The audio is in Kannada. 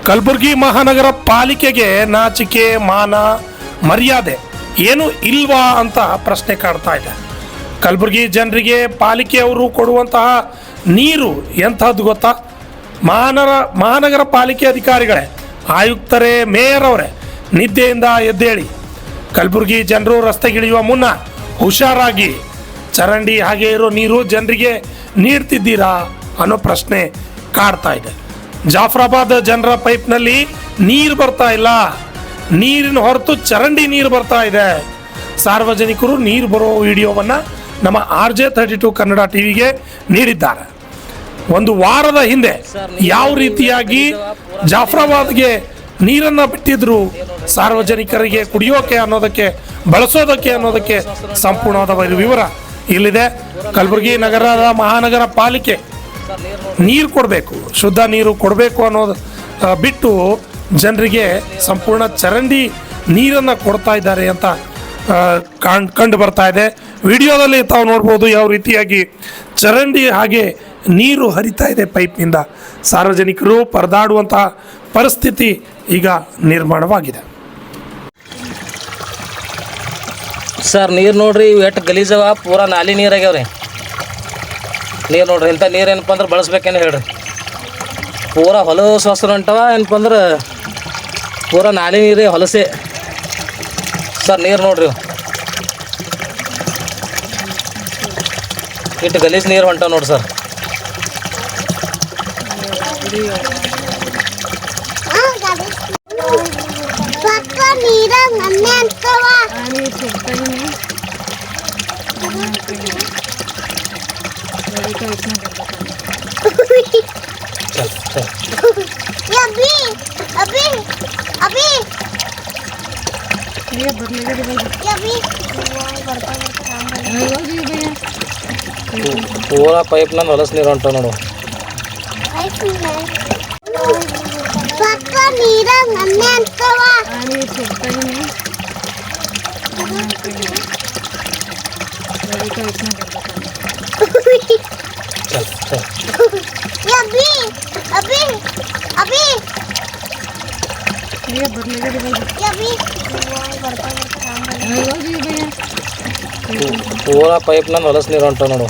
ಕಲಬುರಗಿ ಮಹಾನಗರ ಪಾಲಿಕೆಗೆ ನಾಚಿಕೆ ಮಾನ ಮರ್ಯಾದೆ ಏನು ಇಲ್ವಾ ಅಂತ ಪ್ರಶ್ನೆ ಕಾಡ್ತಾ ಇದೆ. ಕಲಬುರಗಿ ಜನರಿಗೆ ಪಾಲಿಕೆಯವರು ಕೊಡುವಂತಹ ನೀರು ಎಂಥದ್ದು ಗೊತ್ತಾ? ಮಹಾನಗರ ಪಾಲಿಕೆ ಅಧಿಕಾರಿಗಳೇ, ಆಯುಕ್ತರೇ, ಮೇಯರ್ ಅವರೇ ನಿದ್ದೆಯಿಂದ ಎದ್ದೇಳಿ. ಕಲಬುರಗಿ ಜನರು ರಸ್ತೆಗಿಳಿಯುವ ಮುನ್ನ ಹುಷಾರಾಗಿ. ಚರಂಡಿ ಹಾಗೆ ಇರೋ ನೀರು ಜನರಿಗೆ ನೀಡ್ತಿದ್ದೀರಾ ಅನ್ನೋ ಪ್ರಶ್ನೆ ಕಾಡ್ತಾ ಇದೆ. ಜಾಫರಾಬಾದ್ ಜನರ ಪೈಪ್ನಲ್ಲಿ ನೀರು ಬರ್ತಾ ಇಲ್ಲ, ನೀರಿನ ಹೊರತು ಚರಂಡಿ ನೀರು ಬರ್ತಾ ಇದೆ. ಸಾರ್ವಜನಿಕರು ನೀರು ಬರೋ ವಿಡಿಯೋವನ್ನು ನಮ್ಮ RJ32 ಕನ್ನಡ ಟಿವಿಗೆ ನೀಡಿದ್ದಾರೆ. ಒಂದು ವಾರದ ಹಿಂದೆ ಯಾವ ರೀತಿಯಾಗಿ ಜಾಫರಾಬಾದ್ಗೆ ನೀರನ್ನು ಬಿಟ್ಟಿದ್ರು, ಸಾರ್ವಜನಿಕರಿಗೆ ಕುಡಿಯೋಕೆ ಅನ್ನೋದಕ್ಕೆ, ಬಳಸೋದಕ್ಕೆ ಅನ್ನೋದಕ್ಕೆ ಸಂಪೂರ್ಣವಾದ ವಿವರ ಇಲ್ಲಿದೆ. ಕಲಬುರಗಿ ನಗರದ ಮಹಾನಗರ ಪಾಲಿಕೆ ನೀರು ಕೊಡಬೇಕು, ಶುದ್ಧ ನೀರು ಕೊಡಬೇಕು ಅನ್ನೋದು ಬಿಟ್ಟು ಜನರಿಗೆ ಸಂಪೂರ್ಣ ಚರಂಡಿ ನೀರನ್ನು ಕೊಡ್ತಾ ಇದ್ದಾರೆ ಅಂತ ಕಂಡು ಬರ್ತಾ ಇದೆ. ವಿಡಿಯೋದಲ್ಲಿ ತಾವು ನೋಡ್ಬೋದು ಯಾವ ರೀತಿಯಾಗಿ ಚರಂಡಿ ಹಾಗೆ ನೀರು ಹರಿತಾ ಇದೆ ಪೈಪ್ನಿಂದ. ಸಾರ್ವಜನಿಕರು ಪರದಾಡುವಂತಹ ಪರಿಸ್ಥಿತಿ ಈಗ ನಿರ್ಮಾಣವಾಗಿದೆ. ಸರ್ ನೀರು ನೋಡ್ರಿ, ಇವು ಎಷ್ಟು ಗಲೀಜವ, ಪೂರಾ ನಾಲಿ ನೀರು ಆಗ್ಯಾವ್ರಿ. ನೀರು ನೋಡ್ರಿ, ಇಂಥ ನೀರು ಏನಪ್ಪ ಅಂದ್ರೆ ಬಳಸ್ಬೇಕೇನು ಹೇಳ್ರಿ. ಪೂರಾ ಹೊಲಸು ಹಸ್ರು ಹೊಂಟವ, ಏನಪ್ಪ ಅಂದ್ರೆ ಪೂರಾ ನಾಲಿ ನೀರೇ ಹೊಲಸೆ. ಸರ್ ನೀರು ನೋಡ್ರಿ, ಇಟ್ಟು ಗಲೀಜು ನೀರು ಹೊಂಟವ ನೋಡ್ರಿ ಸರ್. ಪೂರಾ ಪೈಪ್ ನಂದು ಹೊಲಸು ನೀರು ಹೊಂಟವ ನೋಡು. ಪೂರಾ ಪೈಪ್ ನಂದು ಹೊಲಸು ನೀರು ಹೊಂಟವ ನೋಡು.